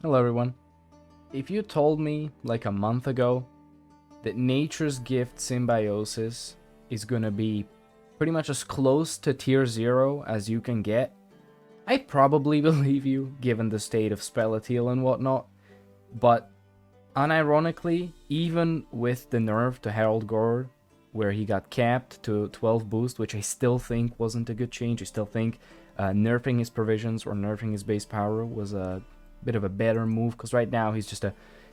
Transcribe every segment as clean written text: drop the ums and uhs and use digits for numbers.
Hello everyone. If you told me like a month ago that Nature's Gift Symbiosis is gonna be pretty much as close to tier 0 as you can get, I'd probably believe you given the state of scoia'tael and whatnot, but unironically, even with the nerf to Herald Gore, where he got capped to 12 boost, which I still think wasn't a good change, I still think nerfing his provisions or nerfing his base power was a bit of a better move, because right now he's just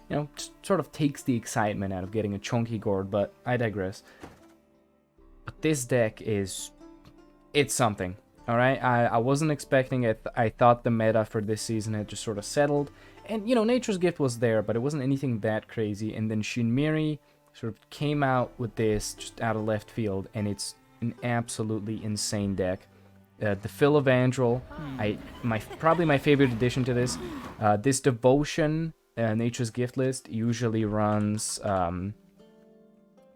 just sort of takes the excitement out of getting a chunky gourd, but I digress. But this deck it's something, alright? I wasn't expecting it. I thought the meta for this season had just sort of settled, and Nature's Gift was there, but it wasn't anything that crazy, and then Shinmiri sort of came out with this just out of left field, and it's an absolutely insane deck. The Philevangel, probably my favorite addition to this. This Devotion Nature's Gift list usually runs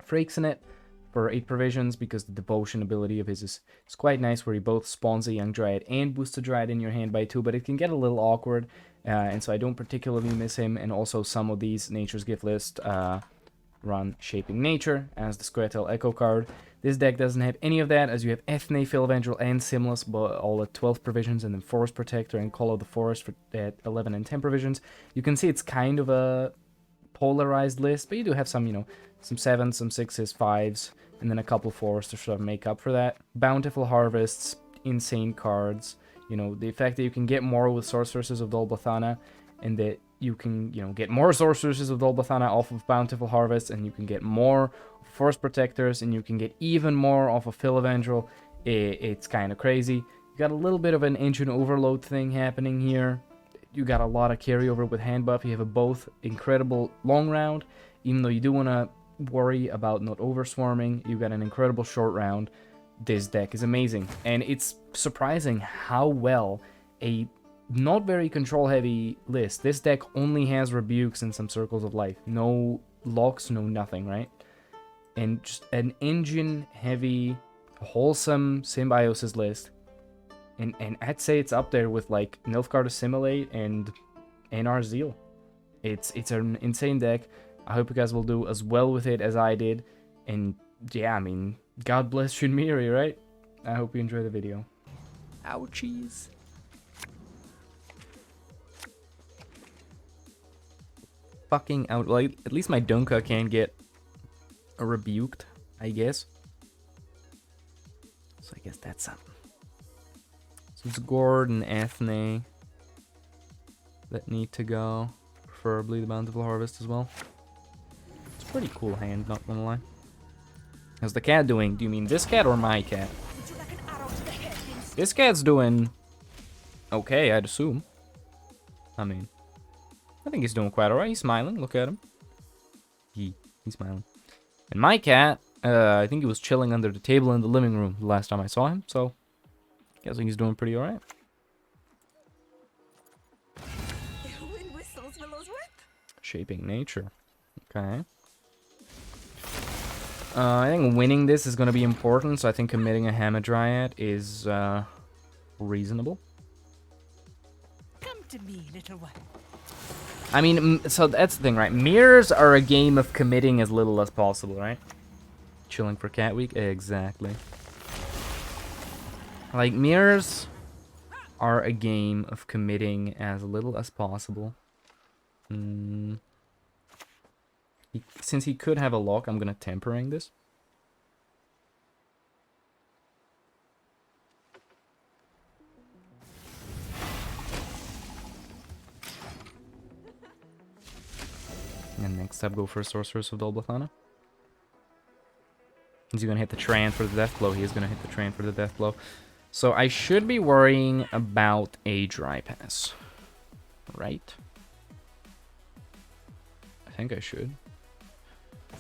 Frakes in it for 8 provisions, because the Devotion ability of his is quite nice, where he both spawns a Young Dryad and boosts a Dryad in your hand by 2, but it can get a little awkward, and so I don't particularly miss him. And also some of these Nature's Gift lists run Shaping Nature as the scoia'tael Echo card. This deck doesn't have any of that, as you have Ethne, Philevangel, and Simless, but all at 12 provisions, and then Forest Protector and Call of the Forest at 11 and 10 provisions. You can see it's kind of a polarized list, but you do have some, some 7s, some 6s, 5s, and then a couple 4s to sort of make up for that. Bountiful Harvests, insane cards. The fact that you can get more with Sorceresses of Dol B'Thana, and that you can, get more Sorceresses of Dol B'Thana off of Bountiful Harvest, and you can get more Forest Protectors, and you can get even more off of Philevangel. It's kind of crazy. You got a little bit of an engine overload thing happening here. You got a lot of carryover with hand buff. You have a both incredible long round, even though you do want to worry about not overswarming. You got an incredible short round. This deck is amazing, and it's surprising how well a not very control heavy list. This deck only has rebukes and some circles of life. No locks, no nothing, right? And just an engine heavy, wholesome symbiosis list. And I'd say it's up there with like Nilfgaard Assimilate and NR Zeal. It's an insane deck. I hope you guys will do as well with it as I did. And yeah, God bless Shinmiri, right? I hope you enjoy the video. Ouchies. Fucking out. Well, at least my Dunka can get rebuked, I guess. So I guess that's something. So it's Gord and Ethne that need to go. Preferably the Bountiful Harvest as well. It's a pretty cool hand, not gonna lie. How's the cat doing? Do you mean this cat or my cat? This cat's doing okay, I'd assume. I think he's doing quite alright. He's smiling. Look at him. He's smiling. And my cat, I think he was chilling under the table in the living room the last time I saw him, so guessing he's doing pretty alright. Shaping Nature. Okay. I think winning this is going to be important, so I think committing a Hamadryad is reasonable. Come to me, little one. So that's the thing, right? Mirrors are a game of committing as little as possible, right? Chilling for Cat Week? Exactly. Like, mirrors are a game of committing as little as possible. Since he could have a lock, I'm gonna Tempering this. And next up, go for a Sorceress of Dol B'Thana. Is he gonna hit the Tran for the death blow? He is gonna hit the Tran for the death blow. So I should be worrying about a Dry Pass, right? I think I should.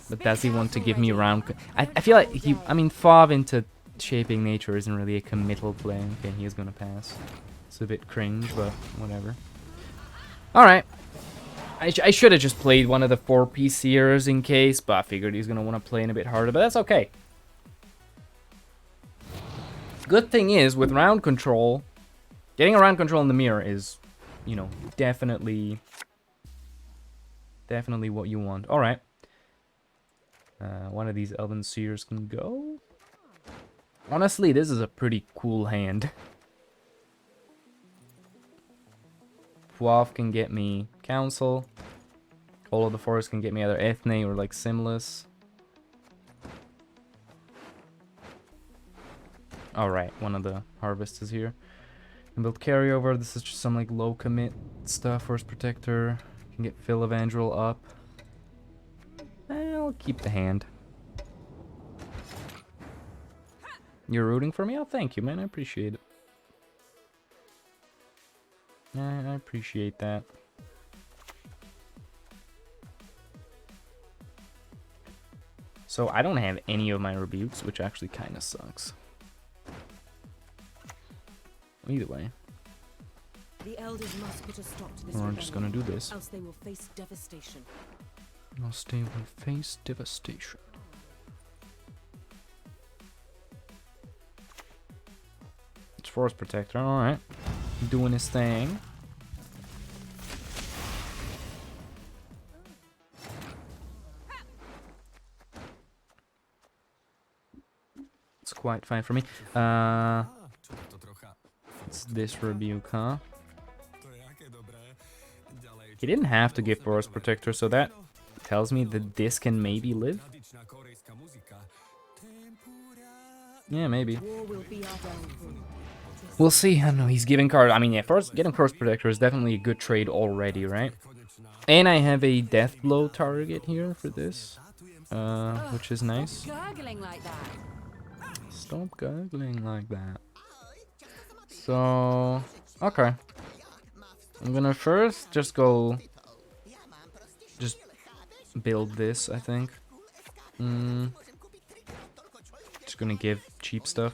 But does he want to give me round? I feel like Fav into Shaping Nature isn't really a committal play. Okay, he is gonna pass. It's a bit cringe, but whatever. Alright. I should have just played one of the 4 PCers in case, but I figured he's gonna want to play in a bit harder, but that's okay. Good thing is, with round control, getting a round control in the mirror is you know, definitely what you want. All right. One of these Elven Seers can go. Honestly, this is a pretty cool hand. Fuav can get me Council. All of the Forest can get me either Ethne or like Simless. Alright, one of the Harvests is here. Can build Carryover. This is just some like low commit stuff. Forest Protector. Can get Phil Evangel up. I'll keep the hand. You're rooting for me? Oh, thank you, man. I appreciate it. I appreciate that. So I don't have any of my rebukes, which actually kind of sucks. Either way. The elders must put a stop to this. We're just gonna do this. Else they will face devastation. Else they will face devastation. It's Forest Protector, alright. Doing his thing. It's quite fine for me. It's this rebuke, huh? He didn't have to give Forest Protector, so that tells me that this can maybe live. Yeah, maybe. War will be our downfall. We'll see. I don't know. He's giving card. I mean, yeah, getting Forest Protector is definitely a good trade already, right? And I have a Death Blow target here for this, which is nice. Gurgling like that. Stop gurgling like that. So, okay. I'm gonna first just build this, I think. Just gonna give cheap stuff.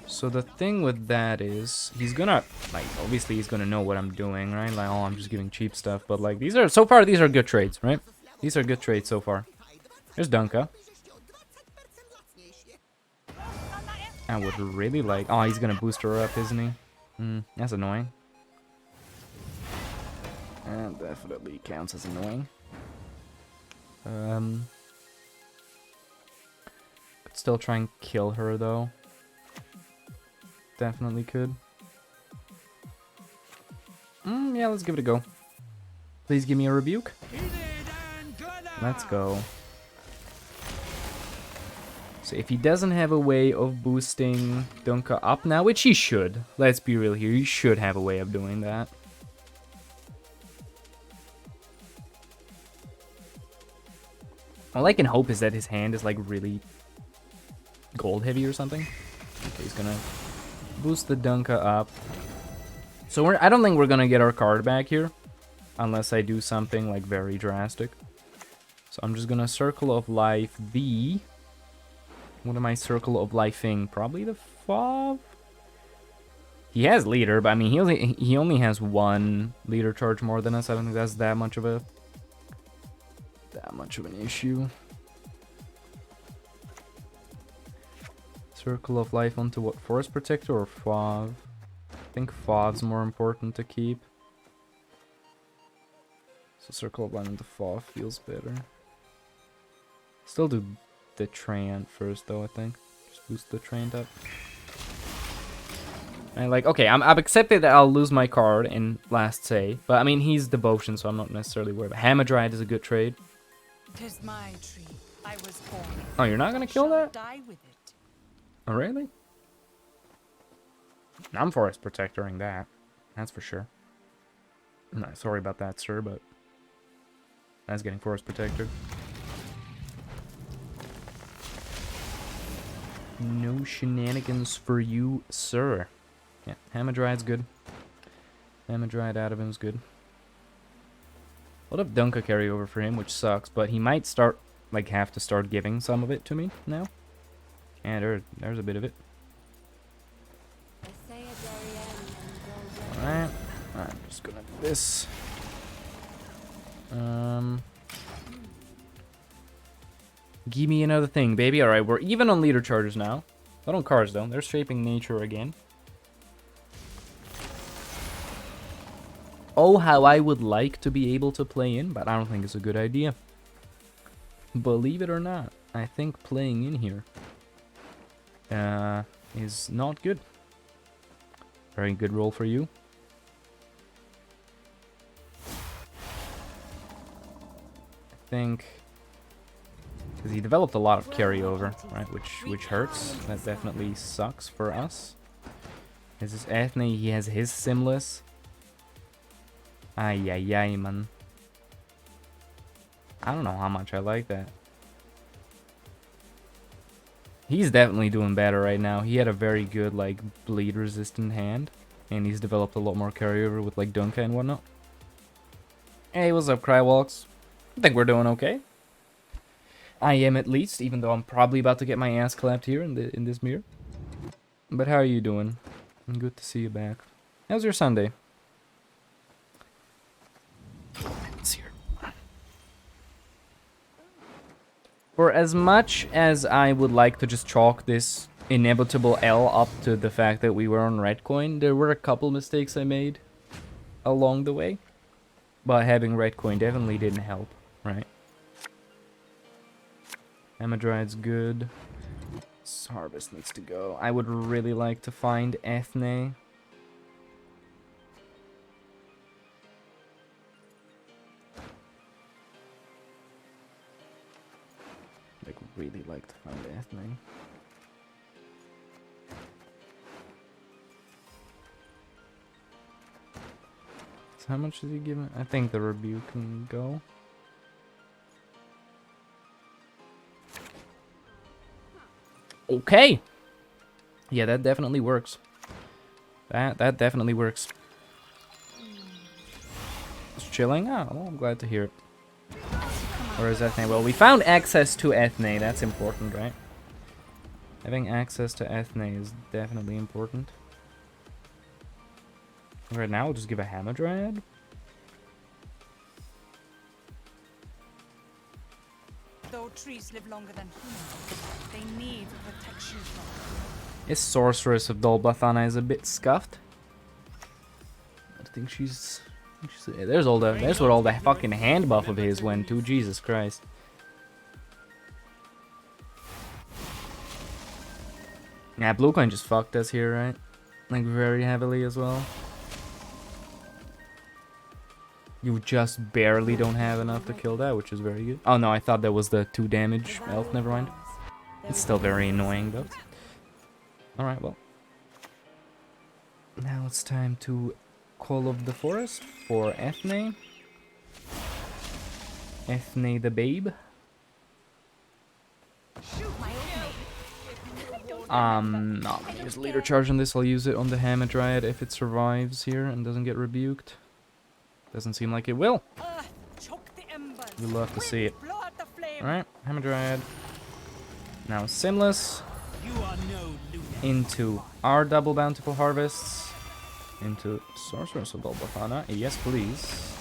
So the thing with that is, he's gonna, like, obviously he's gonna know what I'm doing, right? Like, oh, I'm just giving cheap stuff, but like, so far these are good trades, right? These are good trades so far. There's Dunka. I would really like, oh, he's gonna boost her up, isn't he? That's annoying. That definitely counts as annoying. Could still try and kill her though. Definitely could. Yeah, let's give it a go. Please give me a rebuke. Let's go. So if he doesn't have a way of boosting Dunka up now, which he should. Let's be real here. He should have a way of doing that. All I can hope is that his hand is like really gold heavy or something. Okay, he's gonna boost the Dunka up. So I don't think we're gonna get our card back here, unless I do something like very drastic. So I'm just gonna Circle of Life the... What am I Circle of Lifing? Probably the Fav? He has leader, but I mean he only has one leader charge more than us. I don't think that's that much of an issue. Circle of Life onto what? Forest Protector or Fav? I think Fav's more important to keep. So Circle of Life into Fav feels better. Still do the Treant first though, I think. Just boost the Treant up. And like, okay, I've accepted that I'll lose my card in last say, but I mean he's Devotion, so I'm not necessarily worried. Hamadryad is a good trade. 'Tis my tree. I was born. Oh, you're not gonna kill Shall that? die with it. Oh, really? I'm Forest Protectoring that. That's for sure. I'm not sorry about that, sir, but that's getting Forest Protector. No shenanigans for you, sir. Yeah, Hamadryad's good. Hamadryad out of him is good. A lot of Dunka carryover for him, which sucks, but he might start, like, have to start giving some of it to me now. And there's a bit of it. Alright, I'm just gonna do this. Give me another thing, baby. Alright, we're even on leader charges now. Not on cards, though. They're Shaping Nature again. Oh, how I would like to be able to play in, but I don't think it's a good idea. Believe it or not, I think playing in here is not good. Very good roll for you. I think because he developed a lot of carryover, right? Which hurts. That definitely sucks for us. This is Ethne. He has his Simless. Ay, ay, ay, man. I don't know how much I like that. He's definitely doing better right now. He had a very good, like, bleed-resistant hand. And he's developed a lot more carryover with, like, Dunka and whatnot. Hey, what's up, Crywalks? I think we're doing okay. I am at least, even though I'm probably about to get my ass clapped here in this mirror. But how are you doing? Good to see you back. How's your Sunday? Let's hear. For as much as I would like to just chalk this inevitable L up to the fact that we were on red coin, there were a couple mistakes I made along the way. But having red coin definitely didn't help, right? Hamadryad's good. This harvest needs to go. I would really like to find Ethne. Like, really like to find Ethne. So how much is he giving? I think the rebuke can go. Okay. Yeah, that definitely works. That definitely works. Just chilling? Oh, well, I'm glad to hear it. Where is Ethne? Well, we found access to Ethne. That's important, right? Having access to Ethne is definitely important. Right now, we'll just give a Hamadryad. Though trees live longer than humans, they need protection from. This Sorceress of Dolbathana is a bit scuffed. I think she's there's what all the fucking hand buff of his went to. Jesus Christ. Yeah, blue coin just fucked us here, right? Like very heavily as well. You just barely don't have enough to kill that, which is very good. Oh no, I thought that was the 2 damage elf, never mind. It's still very annoying though. Alright, well. Now it's time to Call of the Forest for Ethne. Ethne the babe. Not gonna use leader charge on this. I'll use it on the Hamadryad if it survives here and doesn't get rebuked. Doesn't seem like it will. We'll love to see it. Alright, Hamadryad. Now Simless. Into our double bountiful harvests. Into Sorceress of Dolbathana. Yes, please.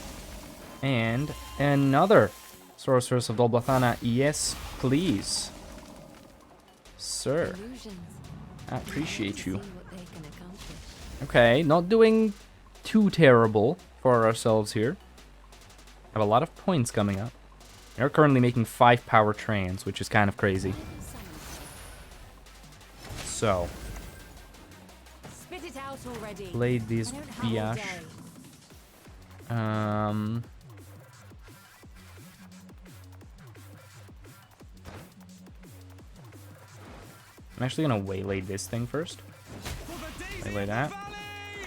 And another Sorceress of Dolbathana. Yes, please. Sir. I appreciate you. Okay, not doing too terrible for ourselves here. Have a lot of points coming up. They're currently making 5 power trans, which is kind of crazy. So, played these Biash. I'm actually gonna waylay this thing first. Waylay that.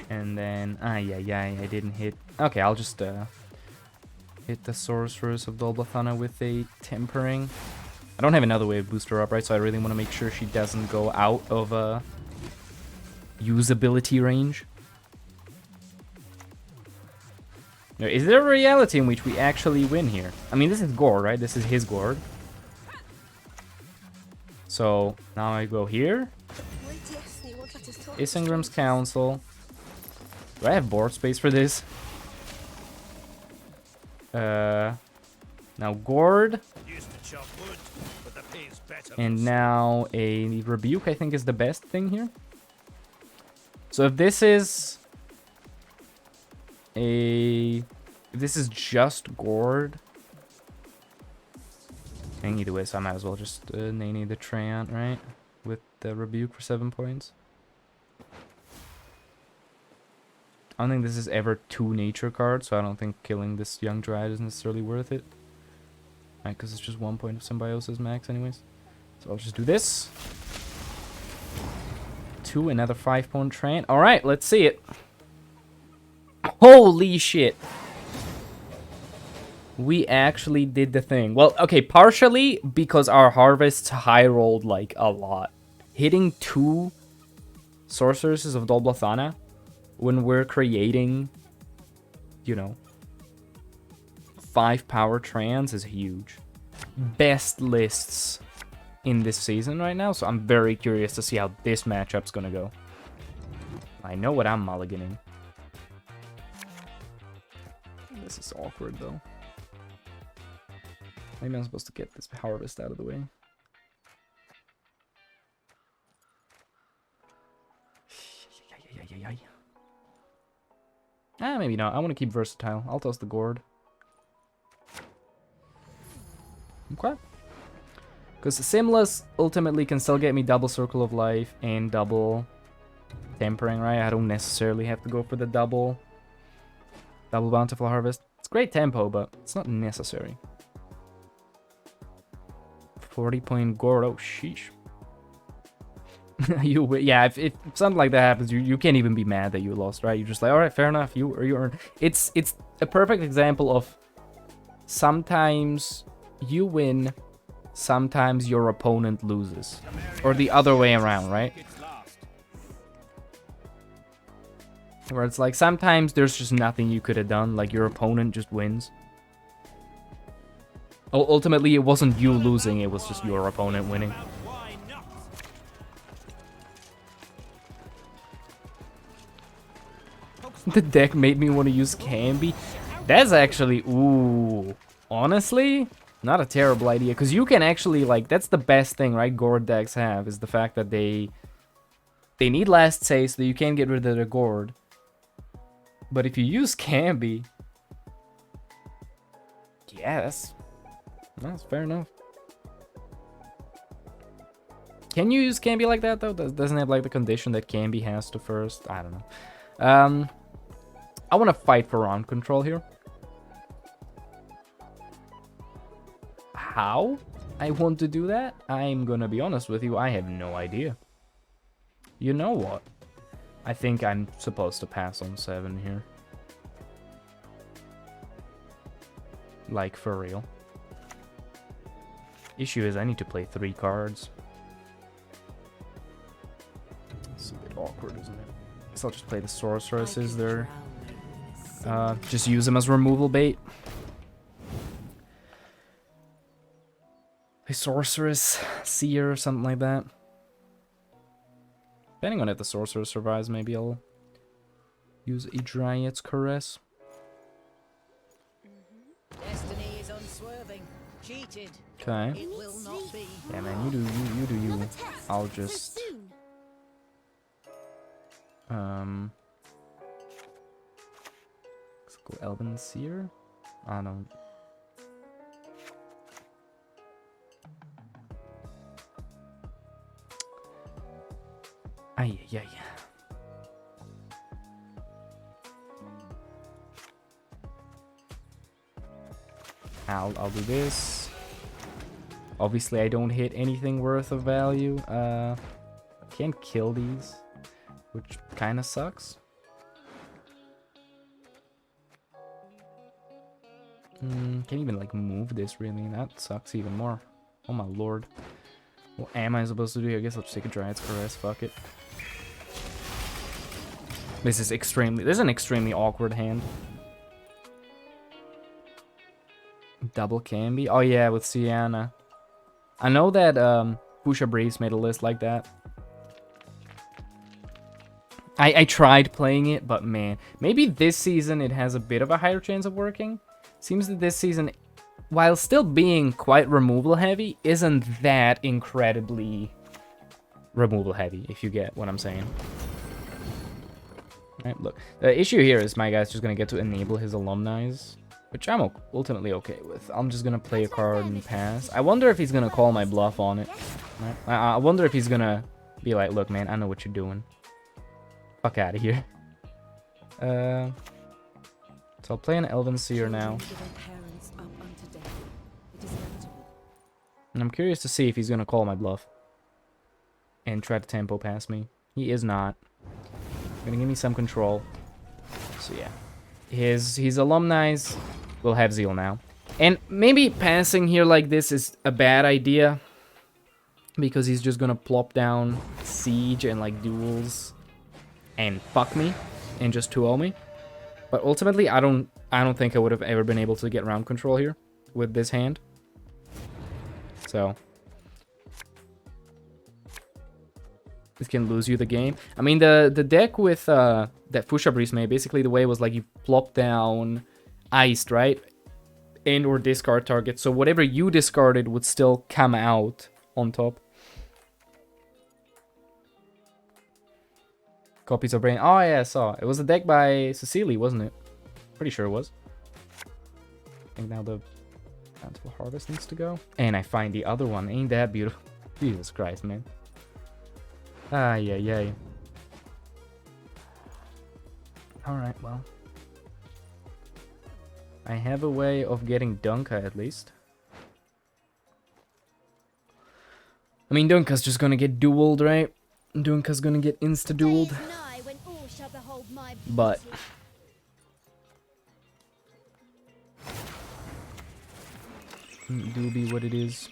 And then, I didn't hit. Okay, I'll just hit the Sorceress of Dolbathana with a Tempering. I don't have another way to boost her up, right? So I really want to make sure she doesn't go out of usability range. Now, is there a reality in which we actually win here? I mean, this is Gore, right? This is his Gore. So now I go here. Isengrim's Council. Do I have board space for this? Now Gourd. And now a Rebuke, I think, is the best thing here. So if this is a... If this is just Gourd... And either way, so I might as well just nanny the Treant, right? With the Rebuke for 7 points. I don't think this is ever 2 nature cards, so I don't think killing this young Dryad is necessarily worth it. Right, because it's just 1 point of Symbiosis max anyways. So I'll just do this. 2, another 5-point Treant. Alright, let's see it. Holy shit. We actually did the thing. Well, okay, partially because our harvests high rolled like a lot. Hitting 2 Sorceresses of Dolblathana when we're creating, you know, 5 power Treants is huge. Best lists in this season right now, so I'm very curious to see how this matchup's gonna go. I know what I'm mulliganing. This is awkward though. Maybe I'm supposed to get this harvest out of the way. Ah, maybe not. I want to keep versatile. I'll toss the Gourd. Okay. Because Simless ultimately can still get me double Circle of Life and double Tempering, right? I don't necessarily have to go for the double Bountiful Harvest. It's great tempo, but it's not necessary. 40-point Gourd. Oh, sheesh. Yeah, if something like that happens, you can't even be mad that you lost, right? You're just like, all right, fair enough. You earn. It's a perfect example of sometimes you win, sometimes your opponent loses, or the other way around, right? Where it's like sometimes there's just nothing you could have done, like your opponent just wins. Ultimately, it wasn't you losing, it was just your opponent winning. The deck made me want to use Camby. That's actually, ooh, honestly, not a terrible idea. Because you can actually, like, that's the best thing, right, Gourd decks have, is the fact that they need last say so that you can't get rid of the Gourd. But if you use Camby, yeah, that's fair enough. Can you use Camby like that, though? Doesn't have, like, the condition that Camby has to first? I don't know. I want to fight for round control here. How I want to do that? I'm gonna be honest with you, I have no idea. You know what? I think I'm supposed to pass on 7 here. Like, for real. Issue is I need to play 3 cards. It's a bit awkward, isn't it? So I'll just play the Sorceresses there. Just use them as removal bait. A Sorceress, Seer, or something like that. Depending on if the Sorcerer survives, maybe I'll use a Dryad's Caress. Destiny is unswerving. Cheated. Okay. It will not be. Yeah, man, you do you. I'll just let's go Elven Seer. I don't. Ay. I'll do this. Obviously, I don't hit anything worth of value. I can't kill these, which kind of sucks. Can't even like move this really. That sucks even more. Oh my lord. What am I supposed to do? I guess I'll just take a Dryad's Caress. Fuck it. This is an extremely awkward hand. Double Camby. Oh yeah, with Sienna. I know that Pusha Breeze made a list like that. I tried playing it, but man, maybe this season it has a bit of a higher chance of working. Seems that this season, while still being quite removal heavy, isn't that incredibly removal heavy, if you get what I'm saying. Right, look. The issue here is my guy's just going to get to enable his alumni, which I'm ultimately okay with. I'm just going to play a card and pass. I wonder if he's going to call my bluff on it. Right? I wonder if he's going to be like, look, man, I know what you're doing. Fuck out of here. So I'll play an Elven Seer now. And I'm curious to see if he's going to call my bluff. And try to tempo pass me. He is not. Gonna give me some control. So yeah. His alumni will have Zeal now. And maybe passing here like this is a bad idea. Because he's just gonna plop down Siege and like duels and fuck me and just 2-0 me. But ultimately I don't think I would have ever been able to get round control here with this hand. So it can lose you the game. I mean, the deck with that Fusha Breeze made, basically the way was like you plop down Iced, right? And or discard target. So whatever you discarded would still come out on top. Copies of Brain. Oh yeah, I saw. It was a deck by Cecily, wasn't it? Pretty sure it was. I think now the Bountiful Harvest needs to go. And I find the other one. Ain't that beautiful? Jesus Christ, man. Ay, ay, ay. Alright, well. I have a way of getting Dunka at least. I mean, Dunka's just gonna get dueled, right? Dunka's gonna get insta-dueled. But do be what it is.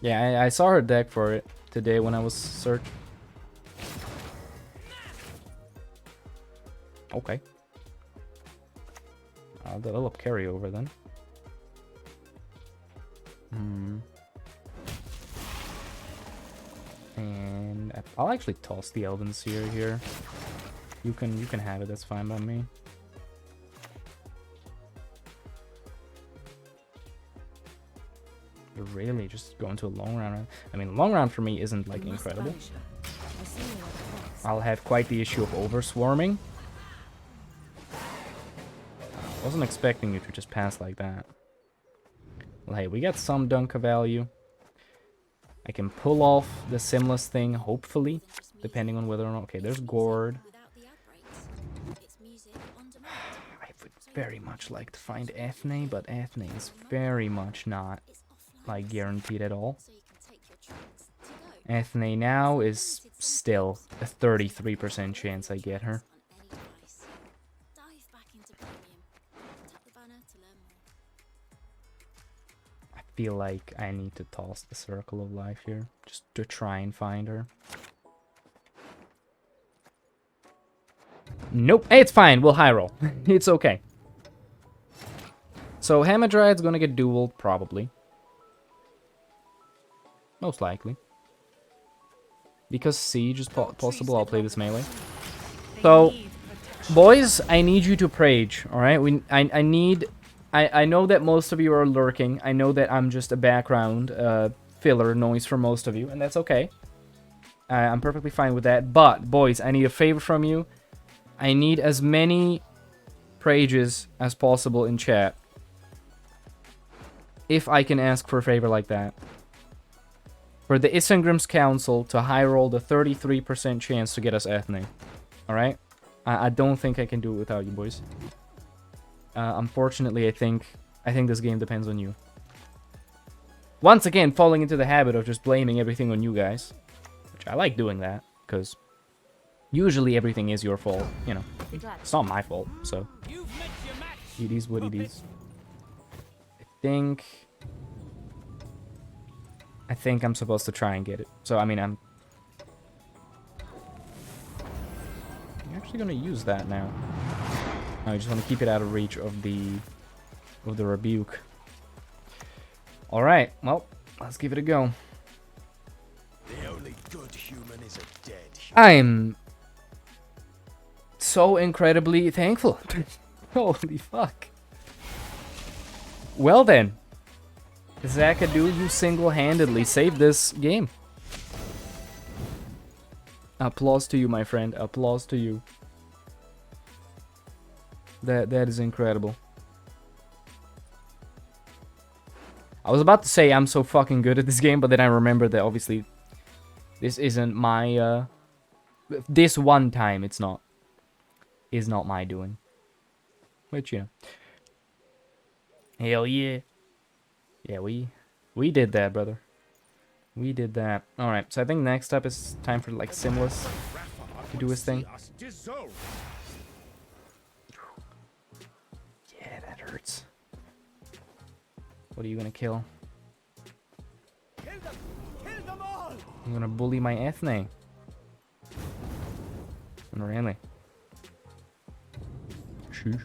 Yeah, I saw her deck for it today when I was searching. Okay. I'll develop carryover then. And I'll actually toss the Elven Seer here. You can have it, that's fine by me. You're really just going to a long round. I mean, long round for me isn't like incredible. I'll have quite the issue of overswarming. Wasn't expecting you to just pass like that. Well, hey, we got some Dunka value. I can pull off the Simless thing, hopefully, depending on whether or not... Okay, there's Gourd. I would very much like to find Ethne, but Ethne is very much not, like, guaranteed at all. Ethne now is still a 33% chance I get her. I feel like I need to toss the Circle of Life here, just to try and find her. Nope, hey, it's fine, we'll high roll. It's okay. So Hamadryad's gonna get dueled, probably. Most likely. Because Siege is possible, I'll play this melee. So, boys, I need you to Prage, alright? I know that most of you are lurking. I know that I'm just a background filler noise for most of you, and that's okay. I'm perfectly fine with that. But, boys, I need a favor from you. I need as many Prages as possible in chat. If I can ask for a favor like that. For the Isengrim's Council to high roll the 33% chance to get us Ethne. Alright? I don't think I can do it without you, boys. Unfortunately, I think this game depends on you. Once again, falling into the habit of just blaming everything on you guys. Which I like doing that, because usually everything is your fault, you know. It's not my fault, so. It is what it is. I think I'm supposed to try and get it. So, I mean, I'm actually gonna use that now. I just want to keep it out of reach of the rebuke. All right, well, let's give it a go. The only good human is a dead human. I'm so incredibly thankful. Holy fuck. Well then, Zakadu, you single-handedly saved this game. Applause to you, my friend. Applause to you. That is incredible. I was about to say I'm so fucking good at this game, but then I remembered that obviously this isn't my this one time it's not is not my doing. Which, you know. Hell yeah. Yeah, we did that, brother. We did that. Alright, so I think next up is time for like Simless to do his thing. Yeah, that hurts. What are you gonna kill? Kill them all! I'm gonna bully my ethne. Really? Sheesh.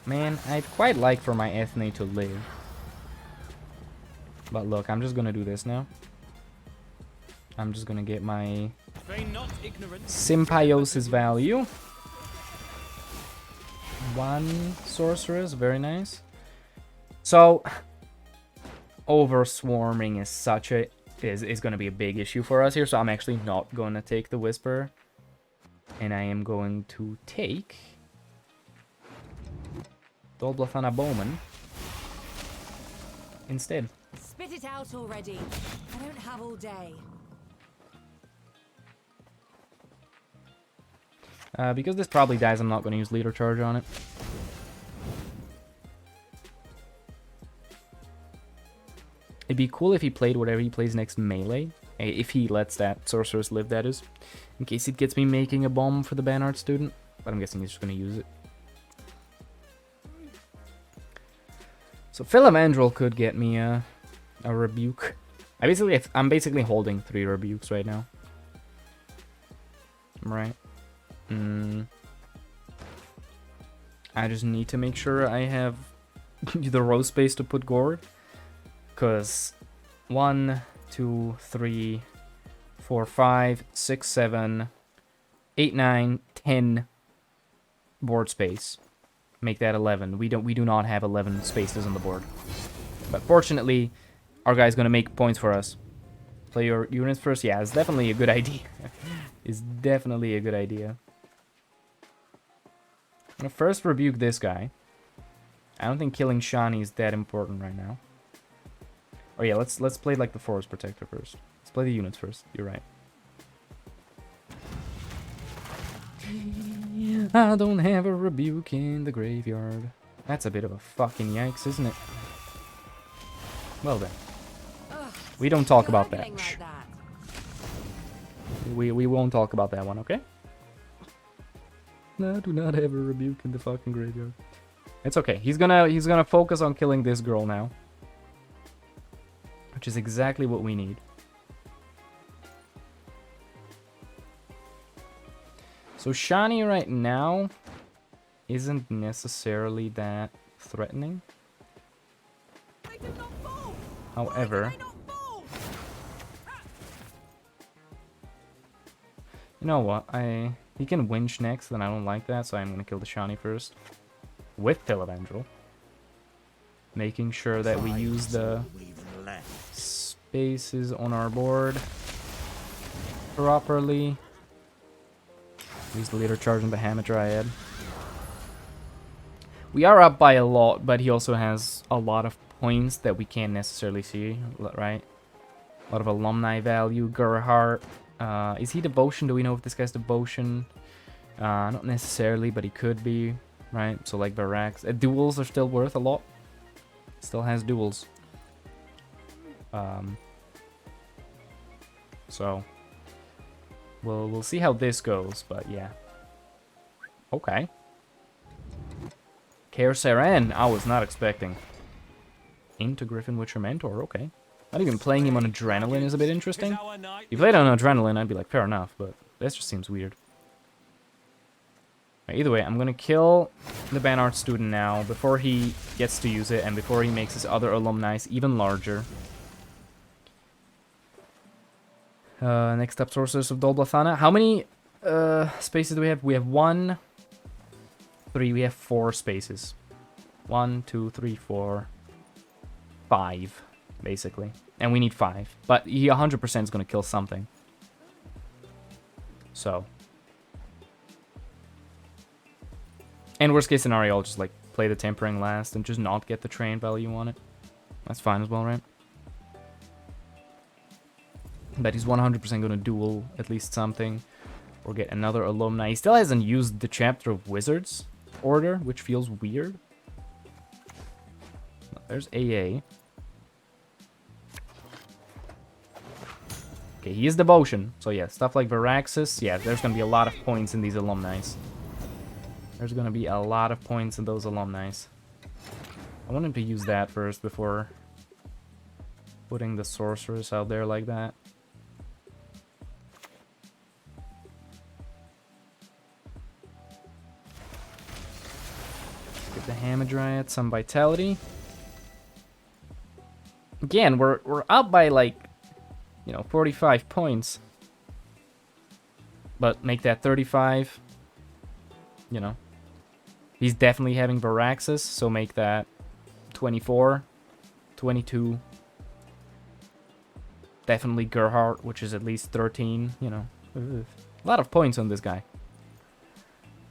Man, I'd quite like for my ethne to live. But look, I'm just gonna do this now. I'm just gonna get my symbiosis value. 1 sorceress, very nice. So, over swarming is such a is going to be a big issue for us here. So I'm actually not going to take the Whisper, and I am going to take Dolblathana Bowman instead. Spit it out already. I don't have all day. Because this probably dies, I'm not going to use Leader Charge on it. It'd be cool if he played whatever he plays next melee. If he lets that Sorceress live, that is. In case it gets me making a bomb for the Banart student. But I'm guessing he's just going to use it. So Filamandrel could get me a rebuke. I'm basically holding 3 rebukes right now. Right. I just need to make sure I have the row space to put Gourd. Because 1, 2, 3, 4, 5, 6, 7, 8, 9, 10 board space. Make that 11. We do not have 11 spaces on the board. But fortunately, our guy's gonna make points for us. Play your units first. Yeah, it's definitely a good idea. It's definitely a good idea. I'm gonna first rebuke this guy. I don't think killing Shani is that important right now. Oh yeah, let's play like the Forest Protector first. Let's play the units first. You're right. I don't have a rebuke in the graveyard. That's a bit of a fucking yikes, isn't it? Well then. We don't talk about that. Like that. We won't talk about that one, okay? No, I do not have a rebuke in the fucking graveyard. It's okay. He's gonna focus on killing this girl now. Which is exactly what we need. So Shani right now isn't necessarily that threatening. However, you know what? He can winch next, and I don't like that, so I'm gonna kill the Shani first. With Filamandrel. Making sure that we use the spaces on our board properly. Use the Leader Charge and the Hamadryad. We are up by a lot, but he also has a lot of points that we can't necessarily see, right? A lot of alumni value. Gerhardt. Is he Devotion? Do we know if this guy's Devotion? Not necessarily, but he could be, right? So like Varax. Duels are still worth a lot. Still has duels. So we'll see how this goes, but yeah. Okay. Kaer Seren, I was not expecting. Into Griffin Witcher Mentor, okay. Not even playing him on Adrenaline is a bit interesting. If you played on Adrenaline, I'd be like, fair enough, but this just seems weird. Either way, I'm gonna kill the Banart student now, before he gets to use it, and before he makes his other alumni even larger. Next up, Sorceress of Dolblathana. How many spaces do we have? We have 1, 3, we have 4 spaces. 1, 2, 3, 4, 5, basically. And we need 5. But he 100% is gonna kill something. So. And worst case scenario, I'll just like play the tempering last and just not get the train value on it. That's fine as well, right? But he's 100% going to duel at least something. Or get another alumni. He still hasn't used the Chapter of Wizards order, which feels weird. There's AA. Okay, he is Devotion. So yeah, stuff like Viraxis. Yeah, there's going to be a lot of points in these alumni. There's going to be a lot of points in those alumni. I want him to use that first before putting the sorceress out there like that. Get the Hamadryad, some vitality. Again, we're up by like, you know, 45 points. But make that 35. You know. He's definitely having Viraxis, so make that 24, 22. Definitely Gerhardt, which is at least 13, you know. A lot of points on this guy.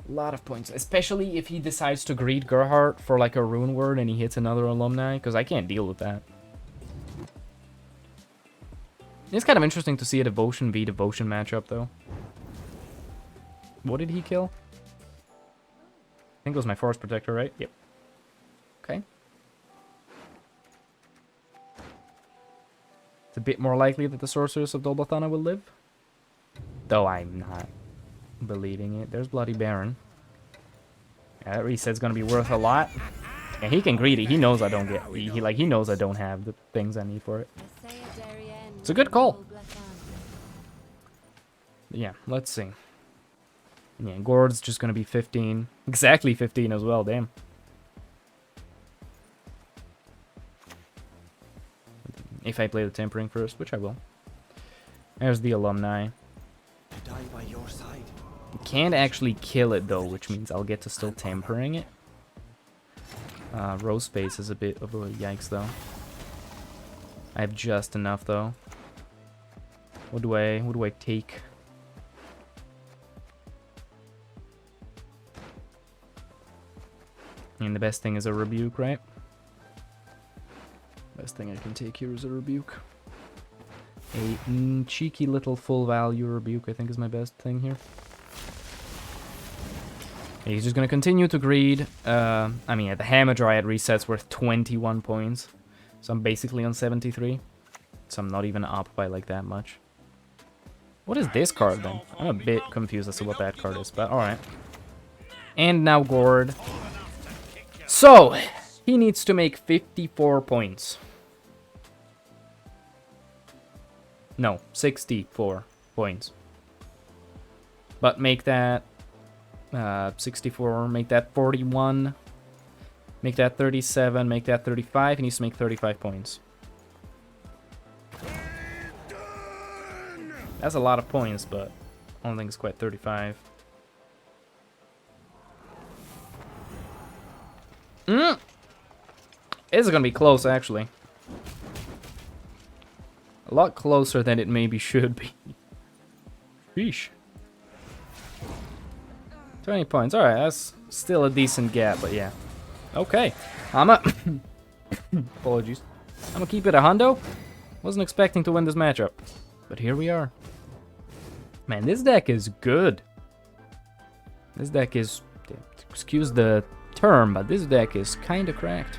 A lot of points, especially if he decides to greet Gerhardt for like a rune word and he hits another alumni, because I can't deal with that. It's kind of interesting to see a Devotion v Devotion matchup, though. What did he kill? I think it was my Forest Protector, right? Yep. Okay. It's a bit more likely that the Sorceress of Dolbothana will live. Though I'm not believing it. There's Bloody Baron. Yeah, that reset's gonna be worth a lot. And he can greedy. He knows I don't get. He knows I don't have the things I need for it. It's a good call. Yeah, let's see. Yeah, Gord's just gonna be 15. Exactly 15 as well, damn. If I play the Tempering first, which I will. There's the Alumni. To die by your side. Can't actually kill it though, which means I'll get to still Tempering it. Row space is a bit of a yikes though. I have just enough though. What do I take? And the best thing is a Rebuke, right? Best thing I can take here is a Rebuke. A cheeky little full value Rebuke, I think, is my best thing here. Okay, he's just gonna continue to greed. I mean, the Hamadryad resets worth 21 points. So I'm basically on 73. So I'm not even up by like that much. What is this card then? I'm a bit confused as to what that card is, but alright. And now Gord. So, he needs to make 54 points. No, 64 points. But make that 64, make that 41, make that 37, make that 35. He needs to make 35 points. That's a lot of points, but I don't think it's quite 35. This is gonna be close, actually. A lot closer than it maybe should be. Sheesh. 20 points. Alright, that's still a decent gap, but yeah. Okay. Apologies. I'm gonna keep it a hundo. Wasn't expecting to win this matchup, but here we are. Man, this deck is good. This deck is... excuse the term, but this deck is kinda cracked.